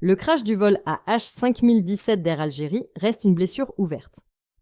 Le crash du vol AH5017 d'Air Algérie reste une blessure ouverte.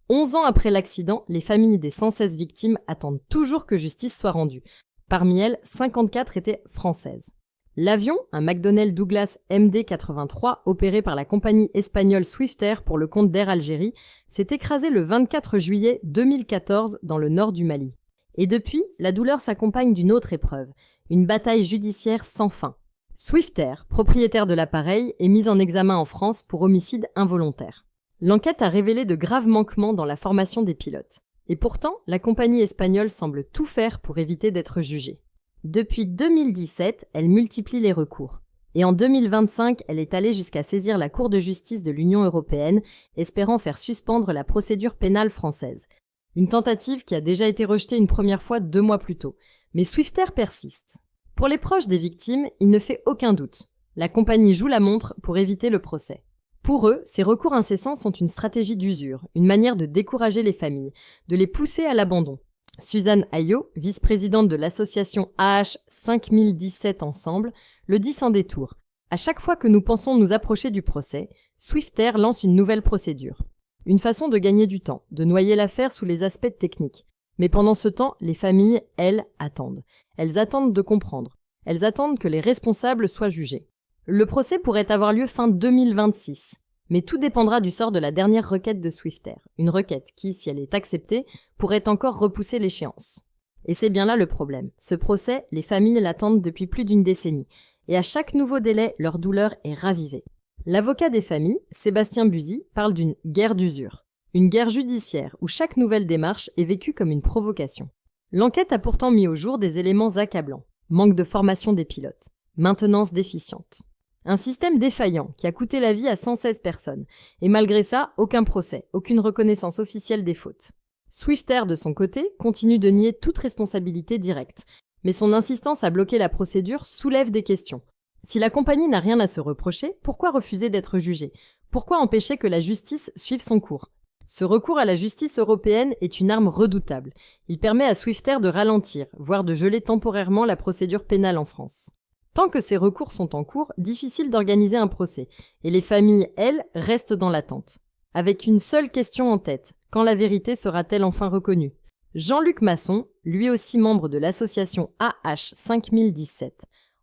11 ans après l'accident, les familles des 116 victimes attendent toujours que justice soit rendue. Parmi elles, 54 étaient françaises. L'avion, un McDonnell Douglas MD-83 opéré par la compagnie espagnole Swiftair pour le compte d'Air Algérie, s'est écrasé le 24 juillet 2014 dans le nord du Mali. Et depuis, la douleur s'accompagne d'une autre épreuve, une bataille judiciaire sans fin. Swiftair, propriétaire de l'appareil, est mise en examen en France pour homicide involontaire. L'enquête a révélé de graves manquements dans la formation des pilotes. Et pourtant, la compagnie espagnole semble tout faire pour éviter d'être jugée. Depuis 2017, elle multiplie les recours. Et en 2025, elle est allée jusqu'à saisir la Cour de justice de l'Union européenne, espérant faire suspendre la procédure pénale française. Une tentative qui a déjà été rejetée une première fois 2 mois plus tôt. Mais Swiftair persiste. Pour les proches des victimes, il ne fait aucun doute. La compagnie joue la montre pour éviter le procès. Pour eux, ces recours incessants sont une stratégie d'usure, une manière de décourager les familles, de les pousser à l'abandon. Suzanne Ayot, vice-présidente de l'association AH5017 Ensemble, le dit sans détour. À chaque fois que nous pensons nous approcher du procès, Swiftair lance une nouvelle procédure. Une façon de gagner du temps, de noyer l'affaire sous les aspects techniques. Mais pendant ce temps, les familles, elles, attendent. Elles attendent de comprendre. Elles attendent que les responsables soient jugés. Le procès pourrait avoir lieu fin 2026. Mais tout dépendra du sort de la dernière requête de Swiftair. Une requête qui, si elle est acceptée, pourrait encore repousser l'échéance. Et c'est bien là le problème. Ce procès, les familles l'attendent depuis plus d'1 décennie. Et à chaque nouveau délai, leur douleur est ravivée. L'avocat des familles, Sébastien Buzy, parle d'une guerre d'usure. Une guerre judiciaire où chaque nouvelle démarche est vécue comme une provocation. L'enquête a pourtant mis au jour des éléments accablants. Manque de formation des pilotes. Maintenance déficiente. Un système défaillant qui a coûté la vie à 116 personnes. Et malgré ça, aucun procès, aucune reconnaissance officielle des fautes. Swiftair, de son côté, continue de nier toute responsabilité directe. Mais son insistance à bloquer la procédure soulève des questions. Si la compagnie n'a rien à se reprocher, pourquoi refuser d'être jugée? Pourquoi empêcher que la justice suive son cours? Ce recours à la justice européenne est une arme redoutable. Il permet à Swiftair de ralentir, voire de geler temporairement la procédure pénale en France. Tant que ces recours sont en cours, difficile d'organiser un procès, et les familles, elles, restent dans l'attente. Avec une seule question en tête, quand la vérité sera-t-elle enfin reconnue? Jean-Luc Masson, lui aussi membre de l'association AH5017.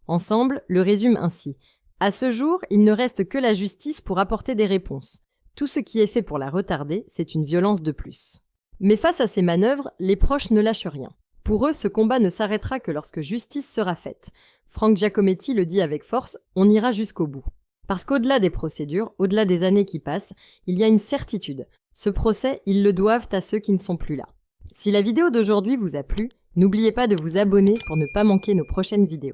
Ensemble, le résume ainsi. À ce jour, il ne reste que la justice pour apporter des réponses. Tout ce qui est fait pour la retarder, c'est une violence de plus. Mais face à ces manœuvres, les proches ne lâchent rien. Pour eux, ce combat ne s'arrêtera que lorsque justice sera faite. Franck Giacometti le dit avec force, on ira jusqu'au bout. Parce qu'au-delà des procédures, au-delà des années qui passent, il y a une certitude. Ce procès, ils le doivent à ceux qui ne sont plus là. Si la vidéo d'aujourd'hui vous a plu, n'oubliez pas de vous abonner pour ne pas manquer nos prochaines vidéos.